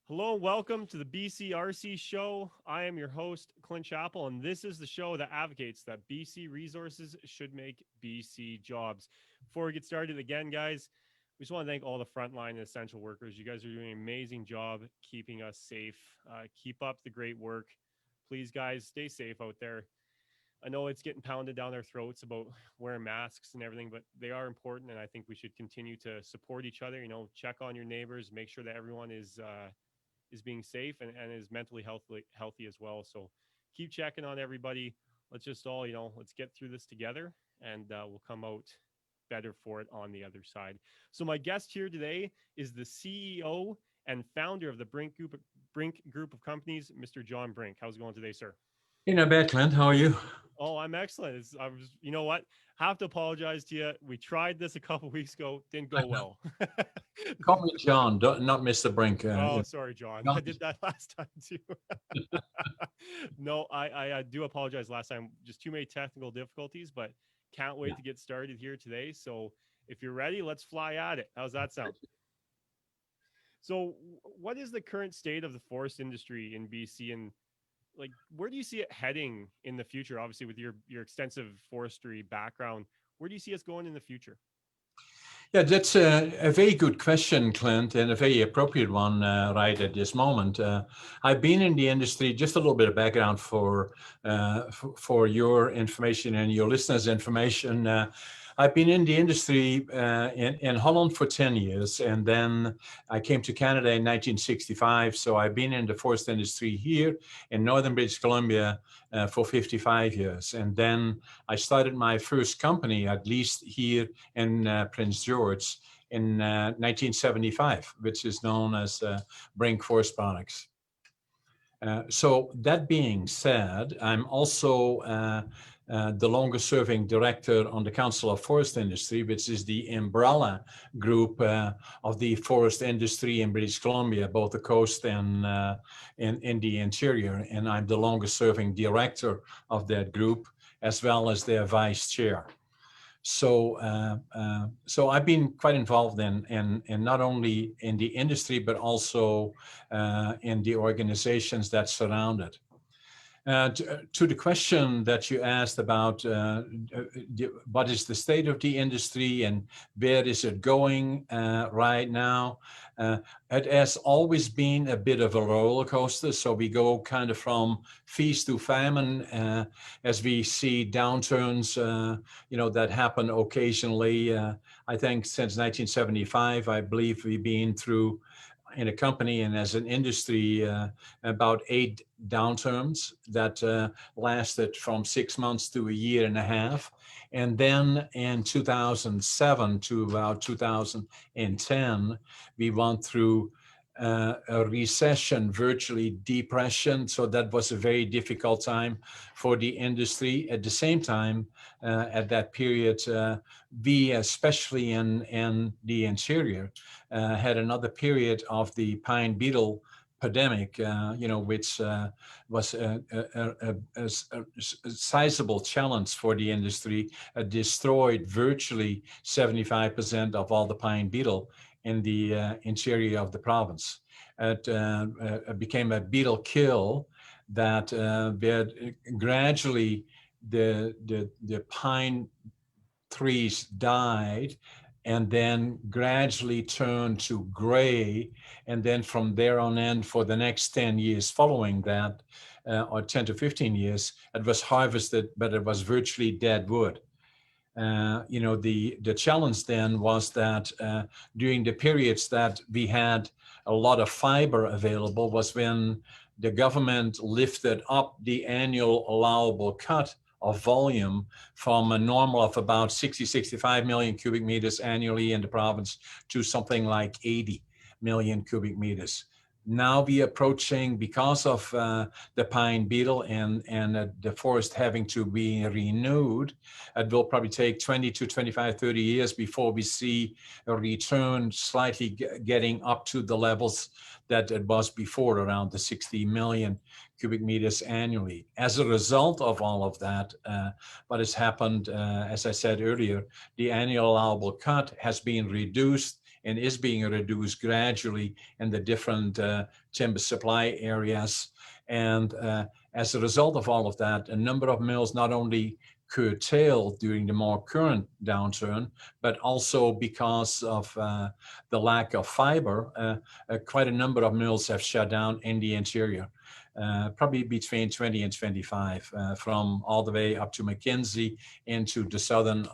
Hello, welcome to the BCRC show. I am your host, Clint Chappell, and this is the show that advocates that BC resources should make BC jobs. Before we get started again, guys, we just want to thank all the frontline and essential workers. You guys are doing an amazing job keeping us safe. Keep up the great work. Please, guys, stay safe out there. I know it's getting pounded down their throats about wearing masks and everything, but they are important, and I think we should continue to support each other. Check on your neighbors, make sure that everyone is being safe and is mentally healthy as well. So keep checking on everybody. Let's just all, let's get through this together, and we'll come out better for it on the other side. So my guest here today is the CEO and founder of the Brink group of companies, Mr. John Brink. How's it going today, sir? Hey, not bad, Clint. How are you? Oh, I'm excellent. I was, you know what? Have to apologize to you. We tried this a couple weeks ago. Didn't go well. Call me John, not Mr. Brink. Oh, sorry, John. I John did that last time too. No, I do apologize last time. Just too many technical difficulties, but can't yeah. wait to get started here today. So if you're ready, let's fly at it. How's that sound? So, what is the current state of the forest industry in BC, and like where do you see it heading in the future? Obviously, with your extensive forestry background, where do you see us going in the future? Yeah, that's a very good question, Clint, and a very appropriate one right at this moment. I've been in the industry, just a little bit of background for your information and your listeners' information. I've been in the industry in Holland for 10 years, and then I came to Canada in 1965. So I've been in the forest industry here in northern British Columbia for 55 years. And then I started my first company, at least here in Prince George, in 1975, which is known as Brink Forest Products. So that being said, I'm also the longest serving director on the Council of Forest Industry, which is the umbrella group of the forest industry in British Columbia, both the coast and in the interior. And I'm the longest serving director of that group, as well as their vice chair. So I've been quite involved in not only in the industry, but also in the organizations that surround it. To the question that you asked about what is the state of the industry and where is it going right now, it has always been a bit of a roller coaster. So we go kind of from feast to famine as we see downturns, that happen occasionally. I think since 1975, I believe we've been through in a company and as an industry about 8 downturns that lasted from 6 months to a year and a half. And then in 2007 to about 2010, we went through a recession, virtually depression. So that was a very difficult time for the industry. At the same time, at that period, we, especially in the interior, had another period of the pine beetle pandemic, which was a sizable challenge for the industry. Destroyed virtually 75% of all the pine beetle in the interior of the province. It became a beetle kill that where gradually the pine trees died and then gradually turned to gray. And then from there on in, for the next 10 years following that, or 10 to 15 years, it was harvested, but it was virtually dead wood. The challenge then was that during the periods that we had a lot of fiber available was when the government lifted up the annual allowable cut of volume from a normal of about 65 million cubic meters annually in the province to something like 80 million cubic meters. Now we are approaching, because of the pine beetle and the forest having to be renewed, it will probably take 20 to 25, 30 years before we see a return slightly getting up to the levels that it was before, around the 60 million cubic meters annually. As a result of all of that, what has happened, as I said earlier, the annual allowable cut has been reduced and is being reduced gradually in the different timber supply areas. And as a result of all of that, a number of mills not only curtailed during the more current downturn, but also because of the lack of fiber, quite a number of mills have shut down in the interior. Probably between 20 and 25, from all the way up to McKinsey into the southern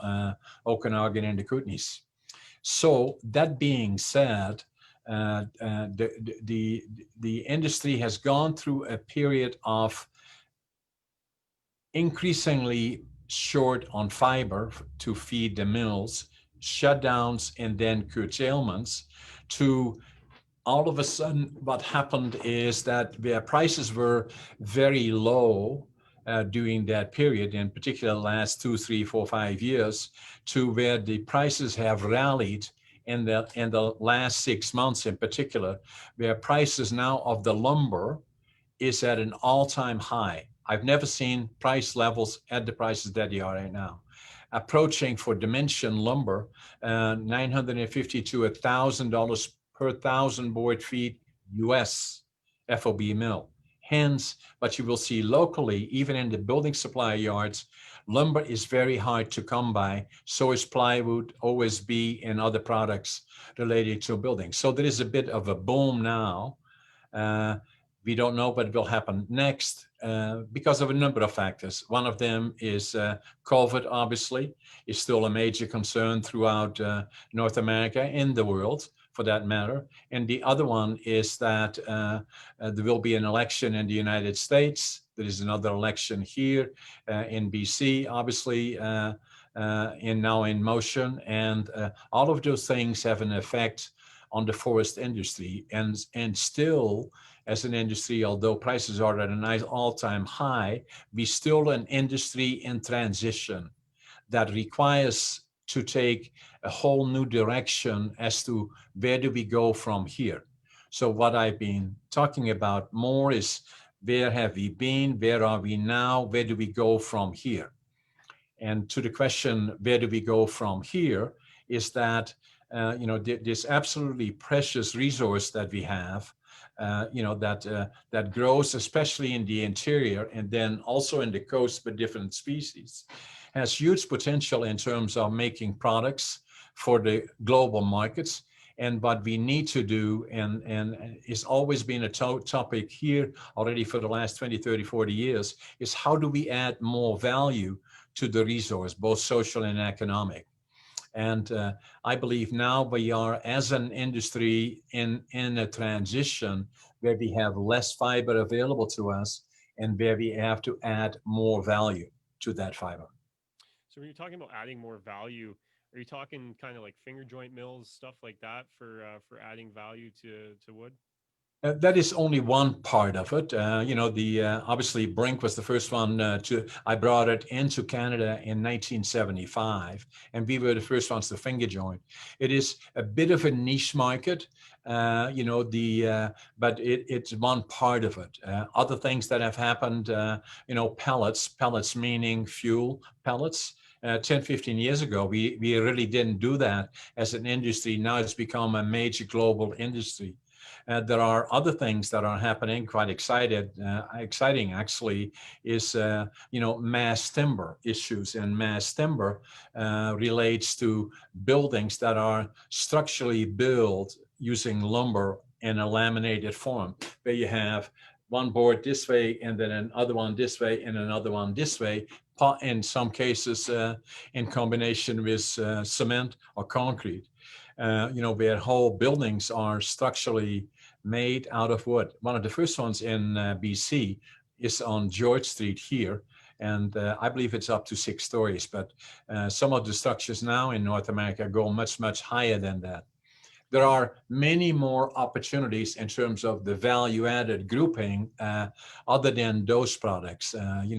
Okanagan and the Kootenays. So that being said, the industry has gone through a period of increasingly short on fiber to feed the mills, shutdowns and then curtailments, to all of a sudden what happened is that their prices were very low during that period, in particular the last 2, 3, 4, 5 years, to where the prices have rallied in the last 6 months in particular, where prices now of the lumber is at an all-time high. I've never seen price levels at the prices that they are right now. Approaching for dimension lumber, $950 to $1,000 per 1,000 board feet US FOB mill. Hence, what you will see locally, even in the building supply yards, lumber is very hard to come by. So is plywood, OSB, and other products related to building. So there is a bit of a boom now. We don't know what will happen next because of a number of factors. One of them is COVID, obviously, is still a major concern throughout North America and the world, for that matter. And the other one is that there will be an election in the United States. There is another election here in BC, obviously, now in motion. And all of those things have an effect on the forest industry. And still, as an industry, although prices are at a nice all-time high, we still an industry in transition that requires to take a whole new direction as to where do we go from here. So what I've been talking about more is where have we been, where are we now, where do we go from here? And to the question, where do we go from here, is that this absolutely precious resource that we have, that grows especially in the interior and then also in the coast with different species, has huge potential in terms of making products for the global markets. And what we need to do, and it's always been a topic here already for the last 20, 30, 40 years, is how do we add more value to the resource, both social and economic. And I believe now we are, as an industry, in a transition where we have less fiber available to us and where we have to add more value to that fiber. So when you're talking about adding more value, are you talking kind of like finger joint mills, stuff like that, for adding value to wood? That is only one part of it. Obviously Brink was the first one I brought it into Canada in 1975, and we were the first ones to finger joint. It is a bit of a niche market, but it's one part of it. Other things that have happened, pellets meaning fuel pellets. 10, 15 years ago, we really didn't do that as an industry. Now it's become a major global industry. There are other things that are happening, quite exciting actually, is mass timber issues. And mass timber relates to buildings that are structurally built using lumber in a laminated form, where you have one board this way and then another one this way and another one this way, in some cases in combination with cement or concrete. Where whole buildings are structurally made out of wood. One of the first ones in BC is on George Street here, and I believe it's up to 6 stories, but some of the structures now in North America go much, much higher than that. There are many more opportunities in terms of the value-added grouping other than those products. And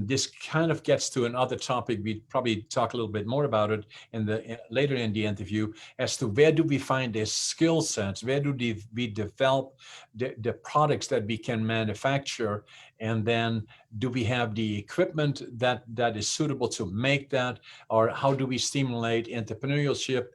this kind of gets to another topic. We probably talk a little bit more about it later in the interview, as to where do we find the skill sets, where do we develop the products that we can manufacture And then do we have the equipment that is suitable to make that? Or how do we stimulate entrepreneurship,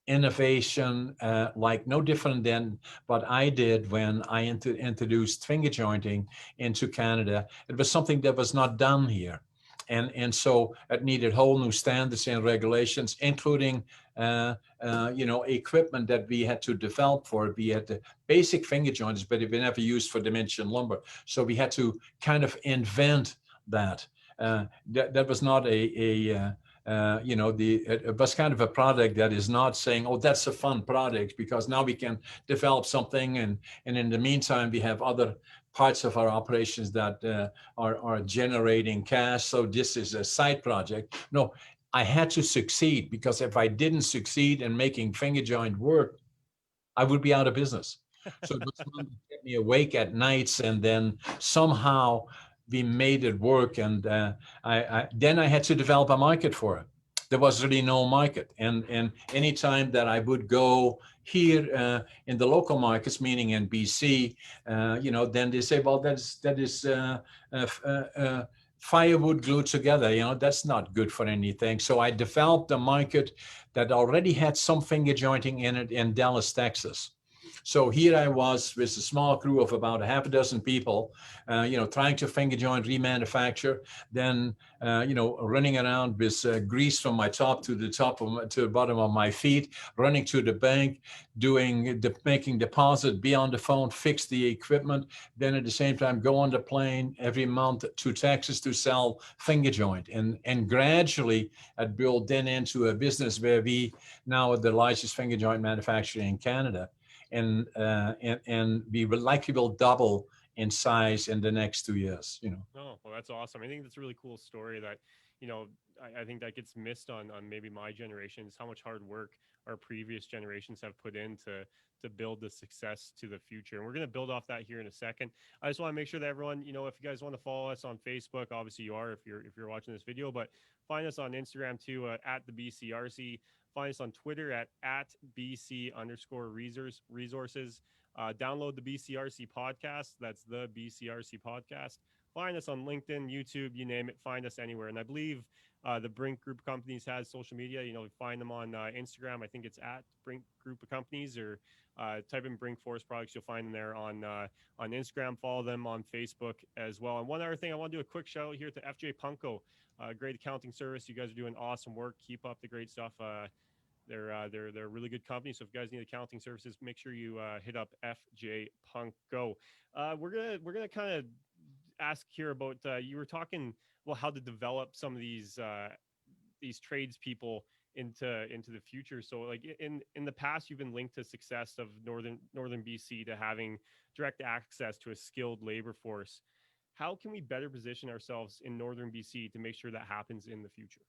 innovation, like no different than what I did when I introduced finger jointing into Canada. It was something that was not done here. And so it needed whole new standards and regulations, including equipment that we had to develop for it. We had the basic finger joints, but it was never used for dimension lumber. So we had to kind of invent that. That was not it was kind of a product that is not saying, oh, that's a fun product, because now we can develop something, and in the meantime we have other parts of our operations that are generating cash. So this is a side project. No, I had to succeed, because if I didn't succeed in making finger joint work, I would be out of business. So it was fun to get me awake at nights, and then somehow we made it work. And then I had to develop a market for it. There was really no market. And anytime that I would go here in the local markets, meaning in BC, then they say, well, that is firewood glued together. That's not good for anything. So I developed a market that already had some finger jointing in it in Dallas, Texas. So here I was with a small crew of about a half a dozen people, trying to finger joint remanufacture, then, running around with grease from my top to the bottom of my feet, running to the bank, making deposit, be on the phone, fix the equipment, then at the same time go on the plane every month to Texas to sell finger joint. And gradually it built then into a business where we now are the largest finger joint manufacturer in Canada. And we likely will double in size in the next 2 years. Oh, well, that's awesome. I think that's a really cool story that, I think that gets missed on maybe my generation, is how much hard work our previous generations have put in to build the success to the future. And we're going to build off that here in a second. I just want to make sure that everyone, if you guys want to follow us on Facebook, obviously you are if you're watching this video, but find us on Instagram too, at the BCRC. Find us on Twitter at BC_resources. Download the BCRC podcast. That's the BCRC podcast. Find us on LinkedIn, YouTube, you name it. Find us anywhere. And I believe the Brink Group of Companies has social media. Find them on Instagram. I think it's at Brink Group of Companies, or type in Brink Forest Products. You'll find them there on Instagram. Follow them on Facebook as well. And one other thing, I want to do a quick shout out here to FJ Punko, great accounting service. You guys are doing awesome work. Keep up the great stuff. They're a really good company. So if you guys need accounting services, make sure you hit up FJ Punko. We're gonna kind of ask here about you were talking how to develop some of these tradespeople into the future. So like in the past, you've been linked to success of northern BC to having direct access to a skilled labor force. How can we better position ourselves in northern BC to make sure that happens in the future?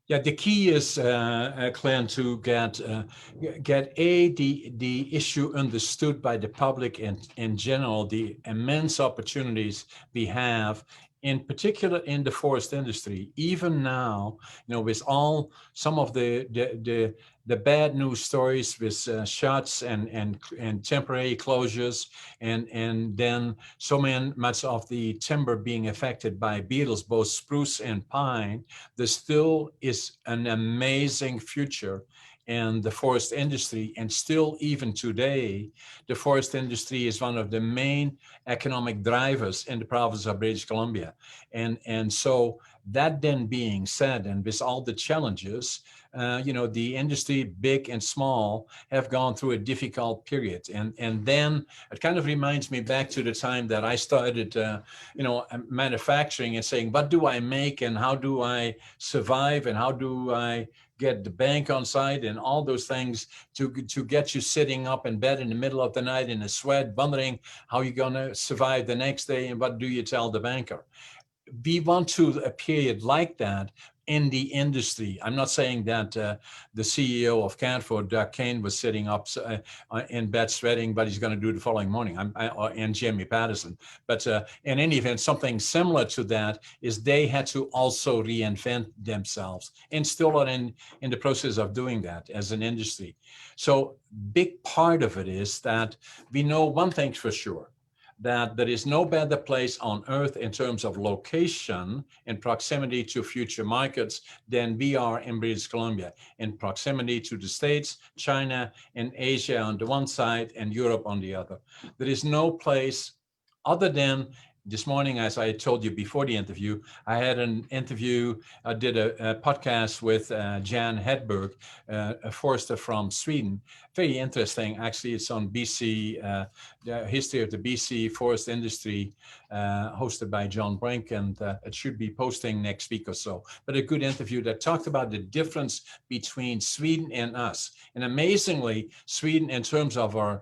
Yeah, the key is, Clint, to get the issue understood by the public, and in general, the immense opportunities we have, in particular in the forest industry. Even now, with some of the bad news stories with shuts and temporary closures, and then so much of the timber being affected by beetles, both spruce and pine, there still is an amazing future in the forest industry. And still, even today, the forest industry is one of the main economic drivers in the province of British Columbia. And so that then being said, and with all the challenges, the industry, big and small, have gone through a difficult period. And then it kind of reminds me back to the time that I started, manufacturing, and saying, what do I make and how do I survive and how do I get the bank on site and all those things to get you sitting up in bed in the middle of the night in a sweat, wondering how you're going to survive the next day, and what do you tell the banker? We want to a period like that in the industry. I'm not saying that the CEO of Canfor, Doug Kane, was sitting up in bed sweating, but he's going to do the following morning, and Jamie Patterson. But in any event, something similar to that is they had to also reinvent themselves, and still are in the process of doing that as an industry. So big part of it is that we know one thing for sure. that there is no better place on earth in terms of location and proximity to future markets than we are in British Columbia, in proximity to the States, China, and Asia on the one side and Europe on the other. There is no place other than this morning, as I told you before the interview, I had an interview, I did a podcast with Jan Hedberg, a forester from Sweden. Very interesting, actually. It's on BC, the history of the BC forest industry, hosted by John Brink, and it should be posting next week or so. But a good interview that talked about the difference between Sweden and us. And amazingly, Sweden, in terms of our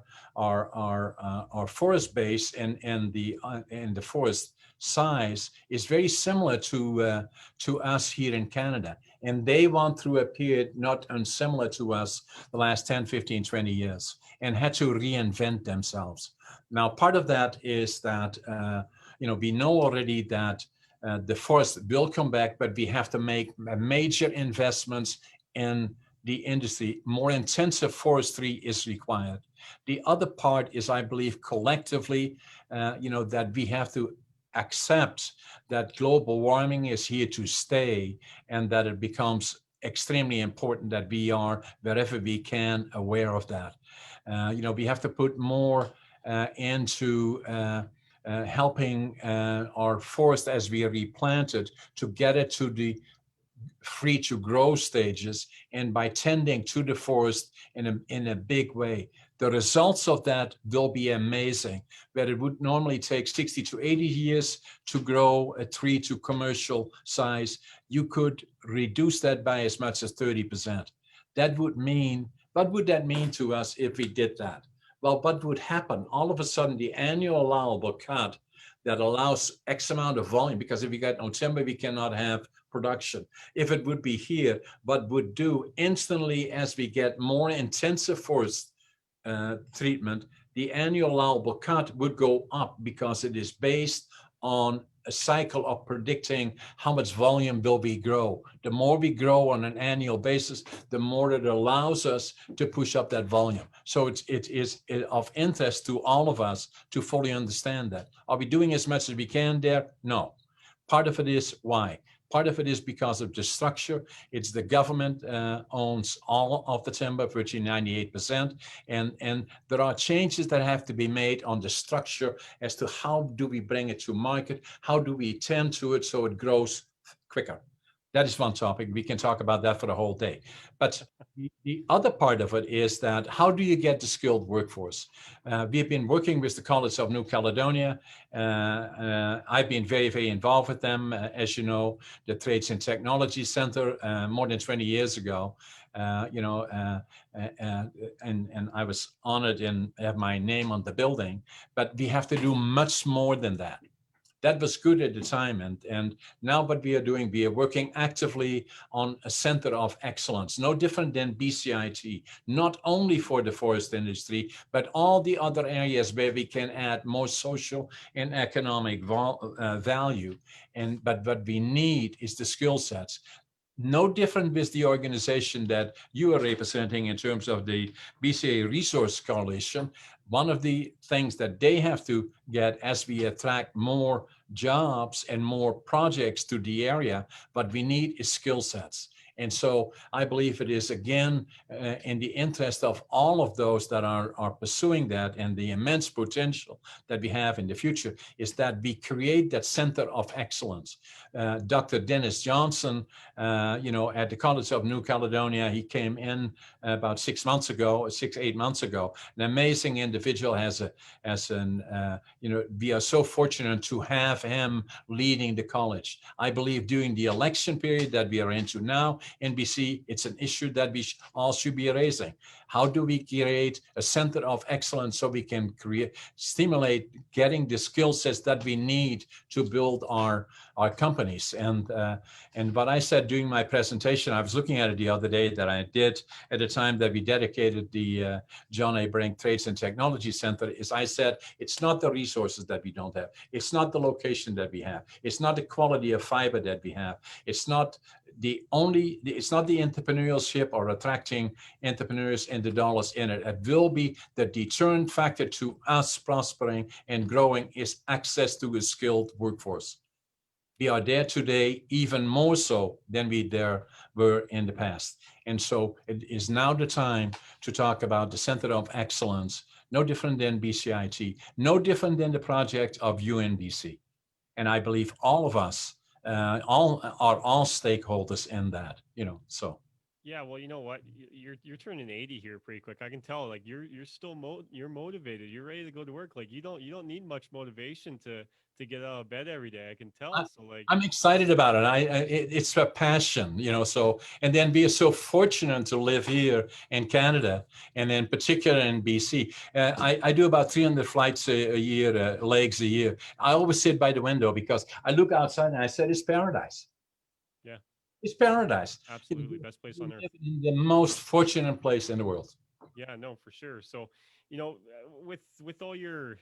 forest base and the forest size, is very similar to us here in Canada. And they went through a period not unsimilar to us the last 10, 15, 20 years and had to reinvent themselves. Now, part of that is that, we know already that the forest will come back, but we have to make major investments in the industry. More intensive forestry is required. The other part is, I believe, collectively, that we have to accept that global warming is here to stay, and that it becomes extremely important that we are, wherever we can, aware of that. We have to put more into helping our forest as we replant it to get it to the free to grow stages, and by tending to the forest in a big way. The results of that will be amazing, where it would normally take 60 to 80 years to grow a tree to commercial size. You could reduce that by as much as 30%. That would mean, what would that mean to us if we did that? Well, what would happen? All of a sudden, the annual allowable cut that allows X amount of volume, because if we got no timber, we cannot have production. If it would be here, but would do instantly as we get more intensive forest treatment, the annual allowable cut would go up, because it is based on a cycle of predicting how much volume will we grow. The more we grow on an annual basis, the more it allows us to push up that volume. So it is of interest to all of us to fully understand that. Are we doing as much as we can there? No. Part of it is why? Part of it is because of the structure. It's the government owns all of the timber, virtually 98%. And there are changes that have to be made on the structure as to how do we bring it to market? How do we tend to it so it grows quicker? That is one topic. We can talk about that for the whole day. But the other part of it is that how do you get the skilled workforce? We've been working with the College of New Caledonia. I've been very, very involved with them. As you know, the Trades and Technology Center more than 20 years ago. And I was honored and have my name on the building. But we have to do much more than that. That was good at the time. And now what we are doing, we are working actively on a center of excellence, no different than BCIT, not only for the forest industry, but all the other areas where we can add more social and economic value. But what we need is the skill sets. No different with the organization that you are representing in terms of the BCA Resource Coalition. One of the things that they have to get as we attract more jobs and more projects to the area, what we need is skill sets. And so I believe it is, again, in the interest of all of those that are pursuing that, and the immense potential that we have in the future, is that we create that center of excellence. Dr. Dennis Johnson, at the College of New Caledonia, he came in about 8 months ago, an amazing individual. We are so fortunate to have him leading the college. I believe during the election period that we are into now, NBC, it's an issue that we all should be raising. How do we create a center of excellence so we can stimulate getting the skill sets that we need to build our companies? And what I said during my presentation, I was looking at it the other day, that I did at the time that we dedicated the John A. Brink Trades and Technology Center, is I said, it's not the resources that we don't have. It's not the location that we have. It's not the quality of fiber that we have. It's not it's not the entrepreneurship or attracting entrepreneurs and the dollars in it. It will be the deterrent factor to us prospering and growing is access to a skilled workforce. We are there today even more so than we there were in the past. And so it is now the time to talk about the Center of Excellence, no different than BCIT, no different than the project of UNBC. And I believe all of us all stakeholders in that, so. Yeah, well, you know what? You're turning 80 here pretty quick. I can tell. Like you're still you're motivated. You're ready to go to work. Like you don't need much motivation to get out of bed every day. I can tell. So like I'm excited about it. It's a passion, so, and then we are so fortunate to live here in Canada, and in particular in BC. I do about 300 flights a year, legs a year. I always sit by the window because I look outside and I said, it's paradise. Yeah. It's paradise. Absolutely. Best place on earth. The most fortunate place in the world. Yeah, no, for sure. So, with all your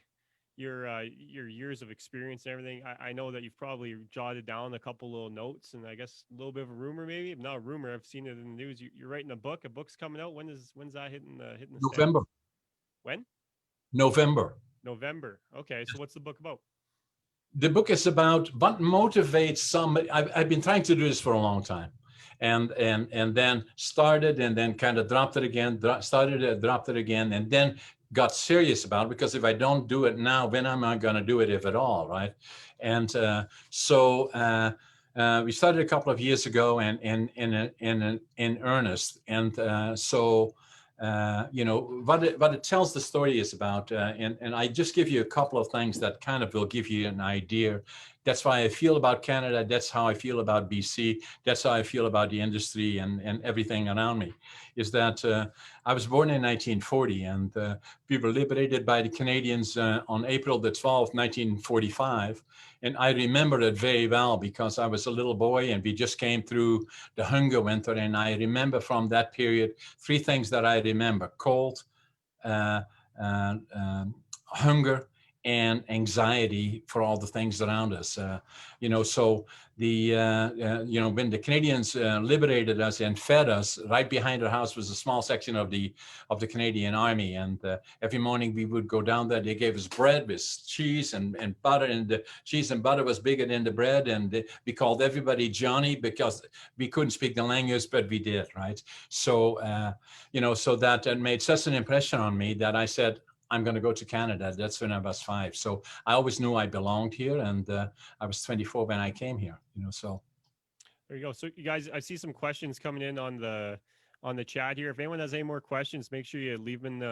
years of experience and everything, I know that you've probably jotted down a couple little notes and I guess a little bit of a rumor, maybe not a rumor. I've seen it in the news. You're writing a book. A book's coming out. When's that hitting the November. Stands? When? November. November. Okay. So what's the book about? The book is about what motivates somebody. I've been trying to do this for a long time, and then started and then kind of dropped it again, started it, dropped it again, and then got serious about it, because if I don't do it now, when am I going to do it, if at all, right? And so we started a couple of years ago, and in earnest, and so. What it tells the story is about, and I just give you a couple of things that kind of will give you an idea. That's why I feel about Canada. That's how I feel about BC. That's how I feel about the industry and everything around me. Is that I was born in 1940, and we were liberated by the Canadians on April the 12th, 1945. And I remember it very well because I was a little boy and we just came through the hunger winter. And I remember from that period, three things that I remember: cold, hunger, and anxiety for all the things around us. So when the Canadians liberated us and fed us, right behind our house was a small section of the Canadian Army, and every morning we would go down there. They gave us bread with cheese and butter, and the cheese and butter was bigger than the bread, and we called everybody Johnny because we couldn't speak the language, but we did, right? So so that made such an impression on me that I said, I'm going to go to Canada. That's when I was 5. So I always knew I belonged here, and I was 24 when I came here. So there you go. So you guys, I see some questions coming in on the chat here. If anyone has any more questions, make sure you leave them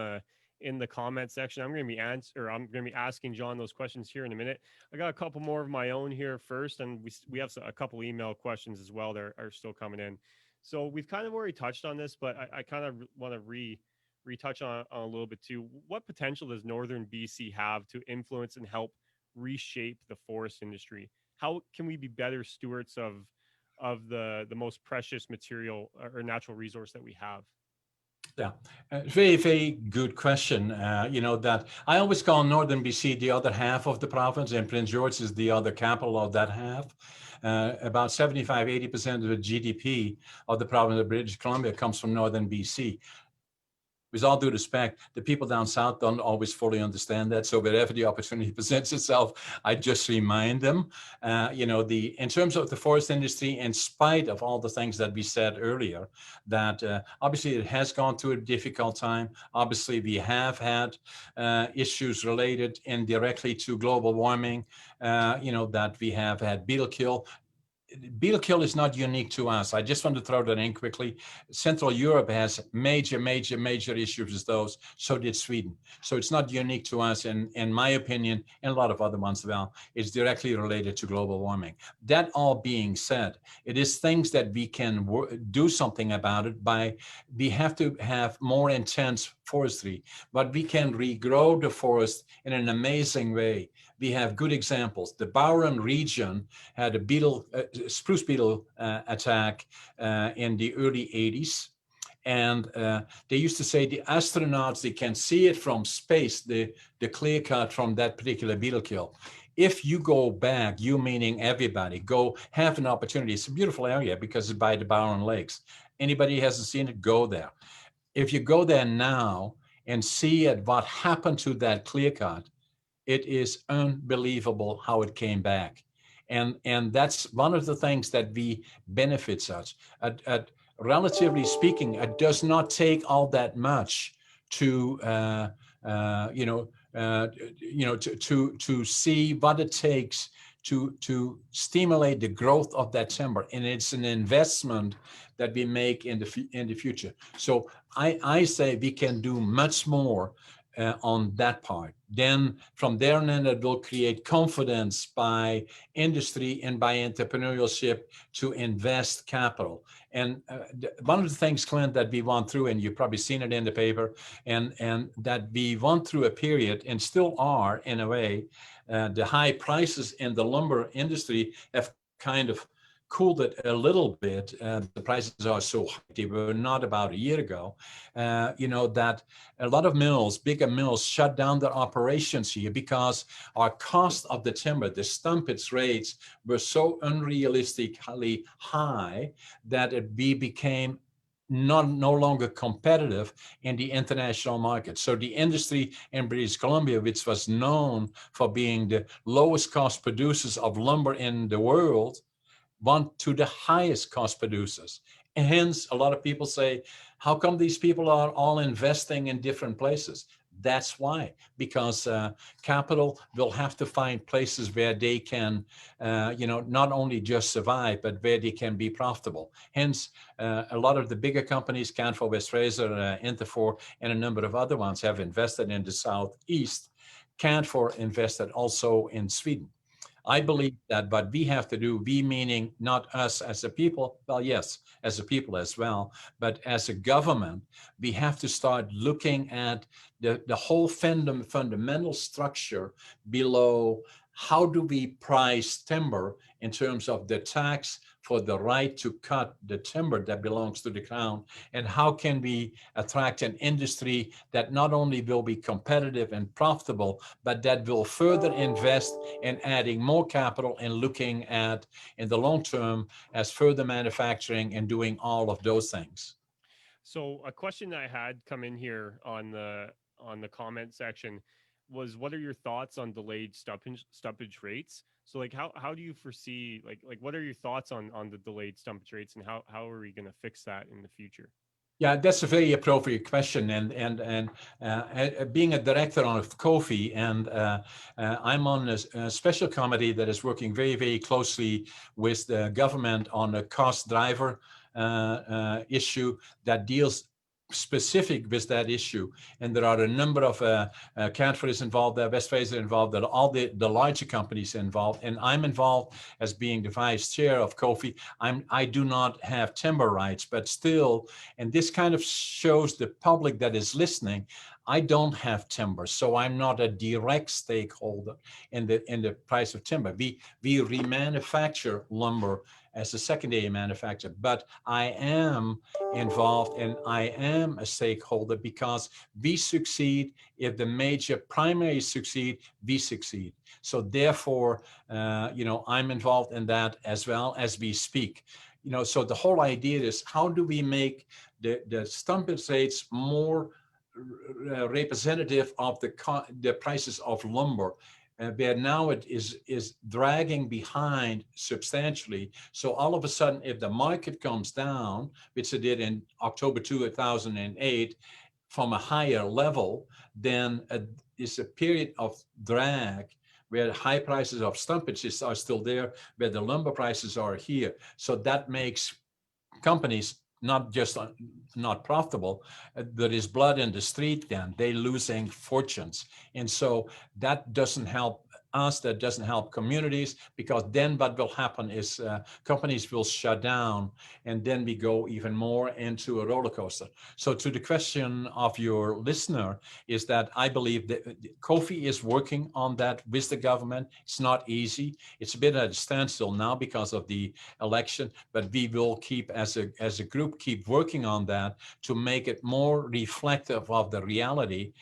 in the comment section. I'm going to be asking John those questions here in a minute. I got a couple more of my own here first, and we have a couple email questions as well that are still coming in. So we've kind of already touched on this, but I kind of want to retouch on a little bit too. What potential does Northern BC have to influence and help reshape the forest industry? How can we be better stewards of the most precious material or natural resource that we have? Yeah, very, very good question. That I always call Northern BC the other half of the province, and Prince George is the other capital of that half. About 75-80% of the GDP of the province of British Columbia comes from Northern BC. With all due respect, the people down south don't always fully understand that. So wherever the opportunity presents itself, I just remind them, in terms of the forest industry, in spite of all the things that we said earlier, that obviously it has gone through a difficult time. Obviously, we have had issues related indirectly to global warming, that we have had beetle kill. Beetle kill is not unique to us. I just want to throw that in quickly. Central Europe has major issues with those. So did Sweden. So it's not unique to us. And in my opinion, and a lot of other ones as well, it's directly related to global warming. That all being said, it is things that we can do something about it by, we have to have more intense forestry, but we can regrow the forest in an amazing way. We have good examples. The Bowron region had a spruce beetle attack in the early 80s. And they used to say the astronauts, they can see it from space, the clear cut from that particular beetle kill. If you go back, you meaning everybody, go have an opportunity. It's a beautiful area because it's by the Barron Lakes. Anybody hasn't seen it, go there. If you go there now and see what happened to that clear cut, it is unbelievable how it came back. And that's one of the things that we benefits us. Relatively speaking, it does not take all that much to to see what it takes to stimulate the growth of that timber, and it's an investment that we make in the future. So I say we can do much more on that part. Then from there on in, it will create confidence by industry and by entrepreneurship to invest capital. And one of the things, Clint, that we went through, and you've probably seen it in the paper, and that we went through a period and still are in a way, the high prices in the lumber industry have kind of cooled it a little bit. The prices are so high, they were not about a year ago. That a lot of mills, bigger mills, shut down their operations here because our cost of the timber, the stumpage rates, were so unrealistically high that we became no longer competitive in the international market. So the industry in British Columbia, which was known for being the lowest cost producers of lumber in the world, went to the highest cost producers. And hence, a lot of people say, how come these people are all investing in different places? That's why, because capital will have to find places where they can, not only just survive, but where they can be profitable. Hence, a lot of the bigger companies, Canfor, West Fraser, Interfor, and a number of other ones have invested in the Southeast. Canfor invested also in Sweden. I believe that what we have to do, we meaning not us as a people, well, yes, as a people as well, but as a government, we have to start looking at the whole fundamental structure below. How do we price timber in terms of the tax for the right to cut the timber that belongs to the crown? And how can we attract an industry that not only will be competitive and profitable, but that will further invest in adding more capital and looking at, in the long term, as further manufacturing and doing all of those things? So a question that I had come in here on the comment section was, what are your thoughts on delayed stumpage rates? So like how do you foresee, like what are your thoughts on the delayed stumpage rates, and how are we going to fix that in the future? Yeah, that's a very appropriate question, and being a director of COFI, and I'm on a special committee that is working very, very closely with the government on a cost driver issue that deals specific with that issue. And there are a number of Canfor is involved, West Fraser involved, all the larger companies involved, and I'm involved as being the vice chair of COFI. I do not have timber rights, but still, and this kind of shows the public that is listening, I don't have timber, so I'm not a direct stakeholder in the price of timber. We remanufacture lumber as a secondary manufacturer, but I am involved and I am a stakeholder because we succeed if the major primaries succeed, we succeed. So therefore, I'm involved in that as well as we speak. So the whole idea is, how do we make the stumpage rates more representative of the prices of lumber, where now it is dragging behind substantially. So all of a sudden, if the market comes down, which it did in October 2008, from a higher level, then it's a period of drag where the high prices of stumpages are still there, where the lumber prices are here. So that makes companies not just not profitable, there is blood in the street, then they're losing fortunes. And so that doesn't help us, that doesn't help communities, because then what will happen is companies will shut down, and then we go even more into a roller coaster. So to the question of your listener is that I believe that Kofi is working on that with the government. It's not easy. It's a bit at a standstill now because of the election, but we will keep, as a group, keep working on that to make it more reflective of the reality,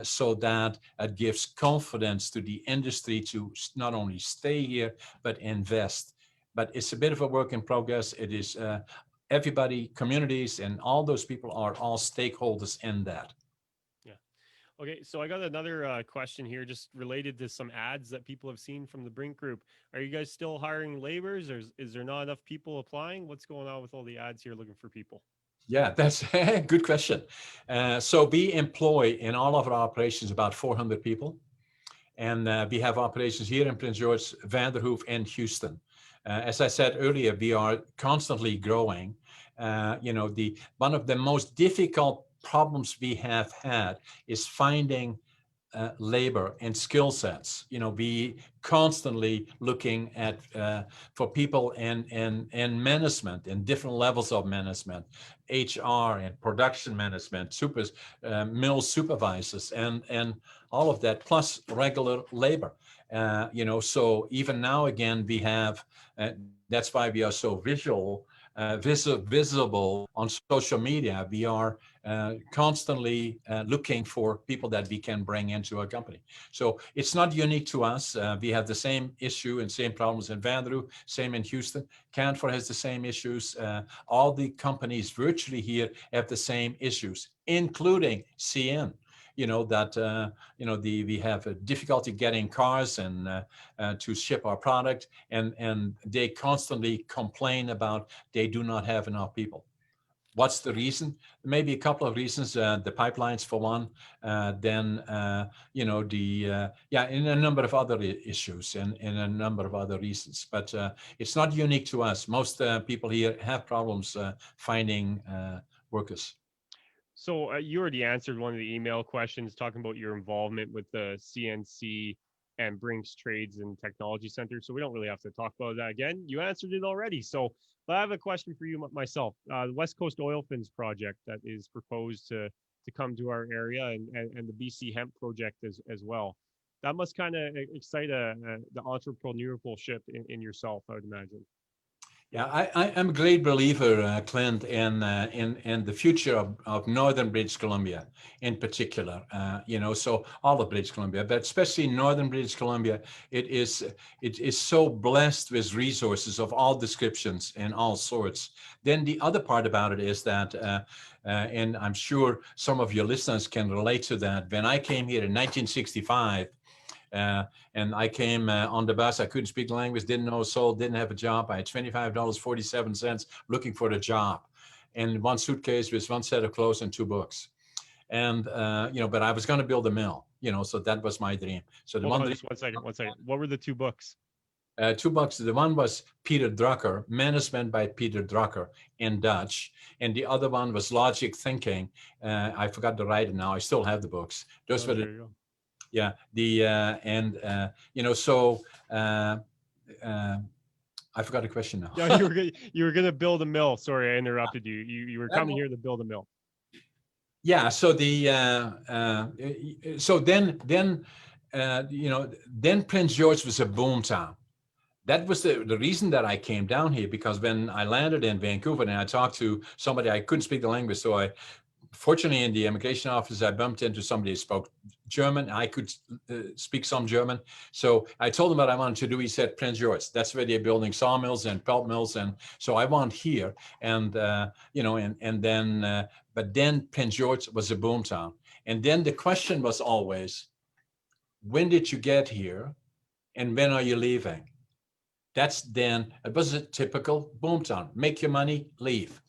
so that it gives confidence to the industry to not only stay here, but invest. But it's a bit of a work in progress. It is everybody, communities, and all those people are all stakeholders in that. Yeah. Okay, so I got another question here, just related to some ads that people have seen from the Brink group. Are you guys still hiring laborers, or is there not enough people applying? What's going on with all the ads here looking for people? Yeah, that's a good question. So we employ in all of our operations about 400 people. And we have operations here in Prince George, Vanderhoof, and Houston. As I said earlier, we are constantly growing. One of the most difficult problems we have had is finding labor and skill sets. We constantly looking at for people and management and different levels of management, HR and production management, mill supervisors, and all of that, plus regular labor. So even now again, we have. That's why we are so visible on social media. We are constantly looking for people that we can bring into our company. So it's not unique to us. We have the same issue and same problems in Vanderhoof, same in Houston. Canfor has the same issues. All the companies virtually here have the same issues, including CN. We have a difficulty getting cars and to ship our product, and they constantly complain about they do not have enough people. What's the reason? Maybe a couple of reasons. The pipelines for one, then in a number of other issues and in a number of other reasons. But it's not unique to us. Most people here have problems finding workers. So you already answered one of the email questions talking about your involvement with the CNC and Brink's Trades and Technology Center. So we don't really have to talk about that again. You answered it already. So but I have a question for you myself. The West Coast Oil Fins project that is proposed to come to our area, and the BC Hemp project as well. That must kind of excite the entrepreneurship in yourself, I would imagine. Yeah, I'm a great believer, Clint, in the future of northern British Columbia in particular. So all of British Columbia, but especially northern British Columbia, it is so blessed with resources of all descriptions and all sorts. Then the other part about it is that, and I'm sure some of your listeners can relate to that. When I came here in 1965. And I came on the bus. I couldn't speak the language, didn't know a soul, didn't have a job. I had $25.47 looking for a job, and one suitcase with one set of clothes and 2 books. And but I was going to build a mill. So that was my dream. So Hold on, just one second. What were the 2 books? 2 books. The one was Peter Drucker, Management by Peter Drucker in Dutch, and the other one was Logic Thinking. I forgot to write it now. I still have the books. Those were the. Yeah, I forgot the question now. Yeah, you were gonna build a mill. Sorry, I interrupted you. You were coming here to build a mill. Yeah. So then Prince George was a boom town. That was the reason that I came down here, because when I landed in Vancouver and I talked to somebody, I couldn't speak the language, so fortunately, in the immigration office, I bumped into somebody who spoke German. I could speak some German. So I told him what I wanted to do. He said, Prince George, that's where they're building sawmills and pulp mills. And so I want here. And, but then Prince George was a boom town. And then the question was always, when did you get here? And when are you leaving? It was a typical boom town. Make your money, leave.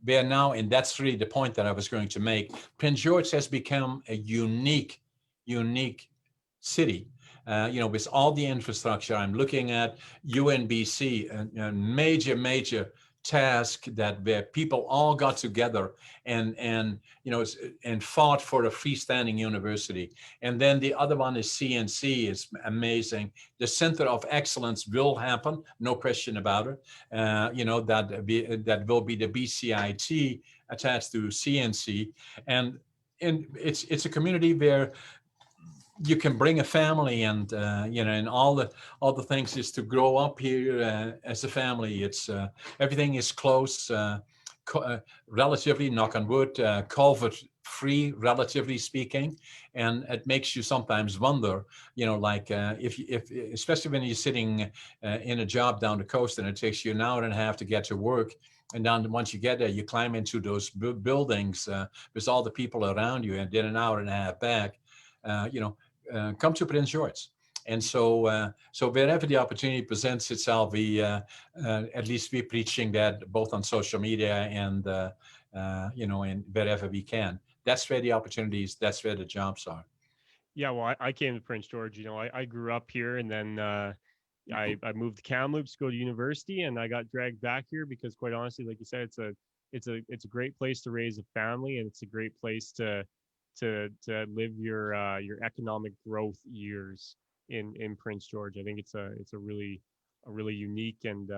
Where now, and that's really the point that I was going to make, Prince George has become a unique city, with all the infrastructure. I'm looking at UNBC, a major task that where people all got together and and fought for a freestanding university. And then the other one is CNC. Is amazing. The Center of Excellence will happen, no question about it. That will be the BCIT attached to CNC, and it's a community where you can bring a family, and and all the things is to grow up here as a family. It's everything is close, relatively, knock on wood, COVID free, relatively speaking, and it makes you sometimes wonder, like if especially when you're sitting in a job down the coast and it takes you an hour and a half to get to work. And then once you get there, you climb into those buildings with all the people around you, and then an hour and a half back. Come to Prince George. And so wherever the opportunity presents itself, we at least we're preaching that both on social media and and wherever we can. That's where the opportunities. That's where the jobs are. Yeah, well, I came to Prince George. I grew up here, and then I moved to Kamloops to go to university, and I got dragged back here because, quite honestly, like you said, it's a great place to raise a family, and it's a great place to live your economic growth years in Prince George. I think it's a really unique and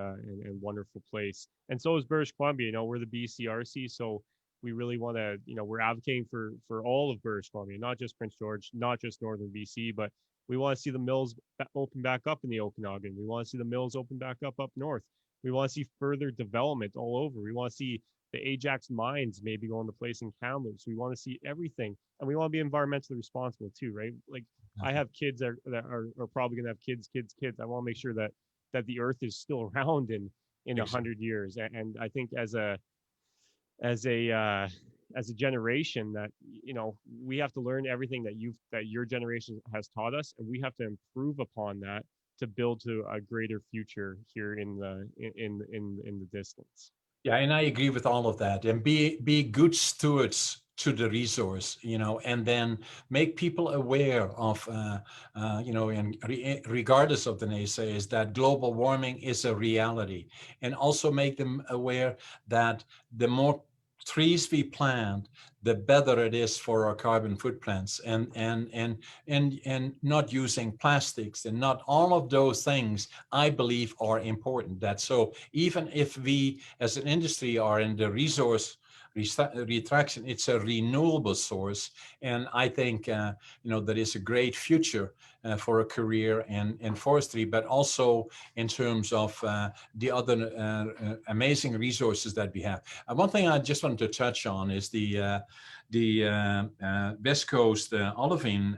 wonderful place. And so is British Columbia. We're the BCRC, so we really want to, we're advocating for all of British Columbia, not just Prince George, not just northern BC, but we want to see the mills open back up in the Okanagan. We want to see the mills open back up north. We want to see further development all over. We want to see the Ajax mines maybe going to place in Kamloops. We want to see everything, and we want to be environmentally responsible too, right? Like I have kids that are probably going to have kids. I want to make sure that the earth is still around in 100 years. And I think as a generation that we have to learn everything that your generation has taught us, and we have to improve upon that to build to a greater future here in the distance. Yeah, and I agree with all of that. And be good stewards to the resource, and then make people aware of, and regardless of the naysayers, that global warming is a reality, and also make them aware that the more trees we plant, the better it is for our carbon footprints, and not using plastics, and not all of those things, I believe, are important. That so even if we as an industry are in the resource retraction, it's a renewable source, and I think there is a great future for a career in forestry, but also in terms of the other amazing resources that we have. One thing I just wanted to touch on is the West Coast olivine,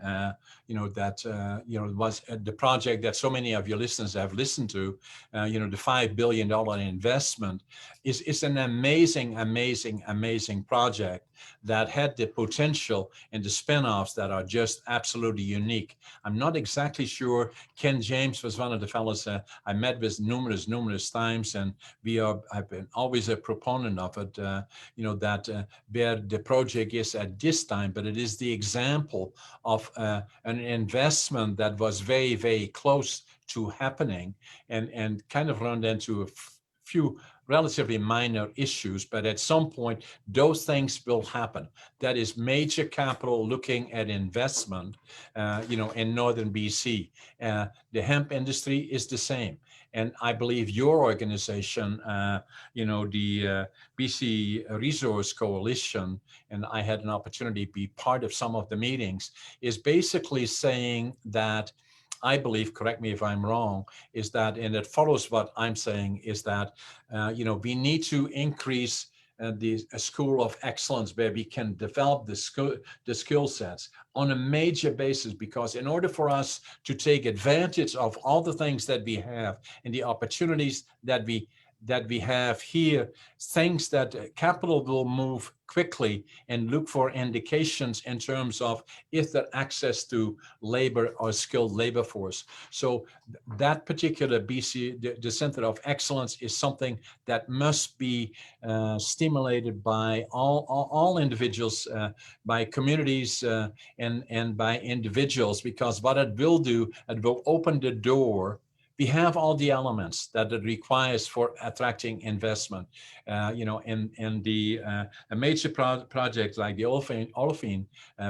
was the project that so many of your listeners have listened to. The $5 billion investment is an amazing project that had the potential and the spinoffs that are just absolutely unique. I'm not exactly sure. Ken James was one of the fellows I met with numerous times, and I've been always a proponent of it. That where the project is at this time, but it is the example of an investment that was very, very close to happening, and kind of run into a few relatively minor issues, but at some point those things will happen. That is major capital looking at investment, in northern BC. The hemp industry is the same, and I believe your organization, the BC Resource Coalition, and I had an opportunity to be part of some of the meetings, is basically saying that, I believe, correct me if I'm wrong, is that, and it follows what I'm saying, is that, we need to increase the school of excellence where we can develop the skill sets on a major basis, because in order for us to take advantage of all the things that we have and the opportunities that we have here, things that capital will move quickly and look for indications in terms of if there access to labor or skilled labor force. So that particular BC, the Center of Excellence, is something that must be stimulated by all individuals, by communities, and by individuals, because what it will do, it will open the door we have all the elements that it requires for attracting investment. In the a major project like the olefin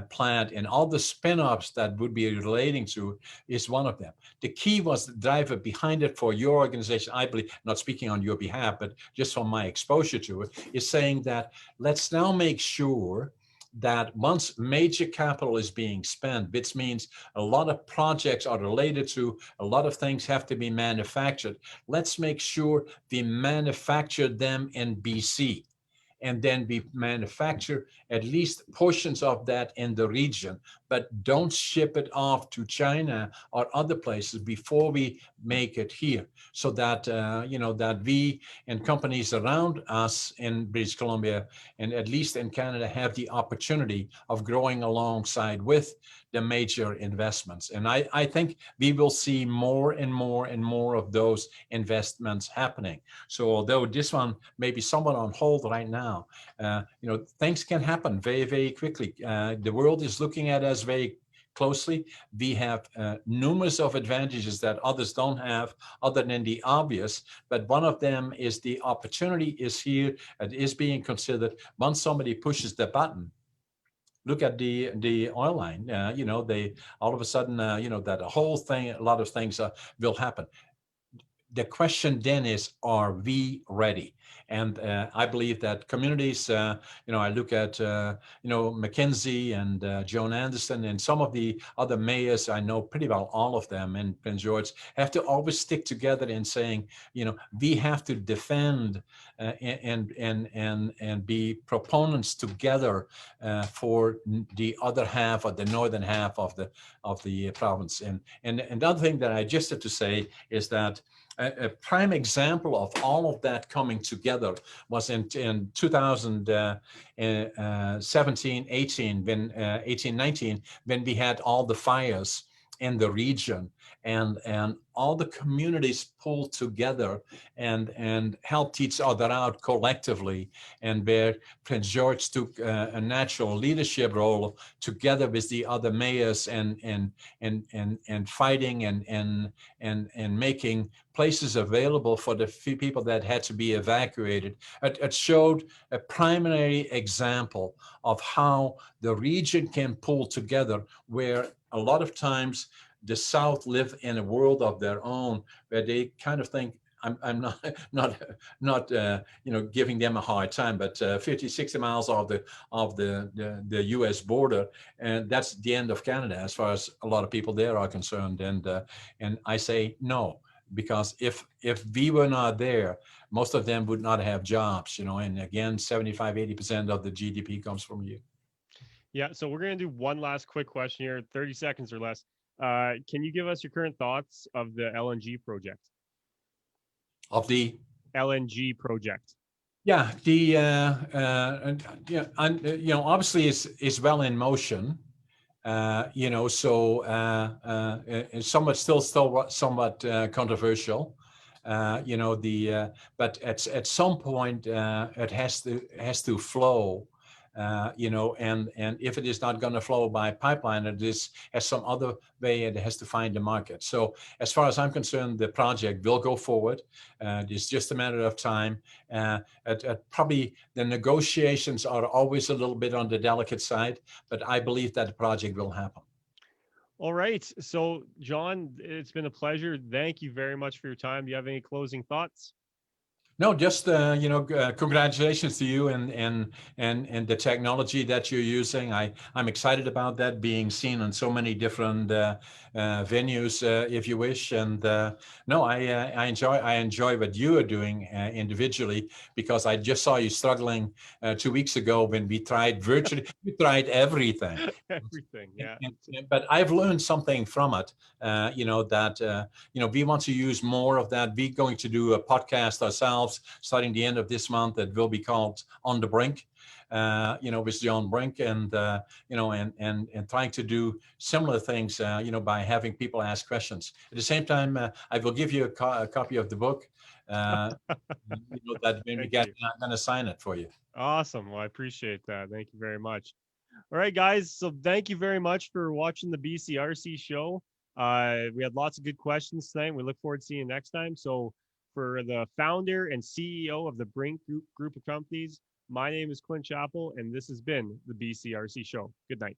plant and all the spin-offs that would be relating to is one of them. The key was the driver behind it for your organization, I believe, not speaking on your behalf, but just from my exposure to it, is saying that let's now make sure that once major capital is being spent, which means a lot of projects are related to, a lot of things have to be manufactured, let's make sure we manufacture them in BC. And then we manufacture at least portions of that in the region, but don't ship it off to China or other places before we make it here, so that that we and companies around us in British Columbia and at least in Canada have the opportunity of growing alongside with the major investments. And I think we will see more and more and more of those investments happening. So although this one may be somewhat on hold right now, things can happen very, very quickly. The world is looking at us very closely. We have numerous of advantages that others don't have, other than the obvious. But one of them is the opportunity is here. It is being considered. Once somebody pushes the button, look at the oil line. They all of a sudden, that a whole thing, a lot of things will happen. The question then is, are we ready? And I believe that communities, I look at, McKinsey and Joan Anderson and some of the other mayors, I know pretty well all of them in Prince George, have to always stick together in saying, we have to defend and be proponents together for the other half or the northern half of the province. And another thing that I just had to say is that a prime example of all of that coming together was in 2017, 18, 19, when we had all the fires in the region, and all the communities pulled together and helped each other out collectively, and where Prince George took a natural leadership role together with the other mayors and fighting and making places available for the few people that had to be evacuated. It showed a primary example of how the region can pull together, where a lot of times the South live in a world of their own, where they kind of think, I'm not giving them a hard time, but 50, 60 miles of the U.S. border, and that's the end of Canada as far as a lot of people there are concerned. And I say no, because if we were not there, most of them would not have jobs, and again, 75, 80% of the GDP comes from you. Yeah, so we're going to do one last quick question here, 30 seconds or less. Can you give us your current thoughts of the LNG project? Of the LNG project. Yeah, obviously it's well in motion. It's still somewhat controversial. But at some point it has to flow. And if it is not going to flow by pipeline, it is has some other way it has to find the market. So as far as I'm concerned, the project will go forward. It's just a matter of time. Probably the negotiations are always a little bit on the delicate side, but I believe that the project will happen. All right. So, John, it's been a pleasure. Thank you very much for your time. Do you have any closing thoughts? No, just congratulations to you and the technology that you're using. I'm excited about that being seen on so many different venues, if you wish. And I enjoy what you are doing individually, because I just saw you struggling 2 weeks ago when we tried virtually. We tried everything. Everything, yeah. But I've learned something from it. That we want to use more of that. We're going to do a podcast ourselves starting the end of this month that will be called On the Brink, with John Brink, and trying to do similar things, by having people ask questions. At the same time, I will give you a copy of the book. That when we get, I'm going to sign it for you. Awesome. Well, I appreciate that. Thank you very much. All right, guys. So thank you very much for watching the BCRC show. We had lots of good questions tonight. We look forward to seeing you next time. So for the founder and CEO of the Brink group of companies, my name is Clint Chappell, and this has been the BCRC Show. Good night.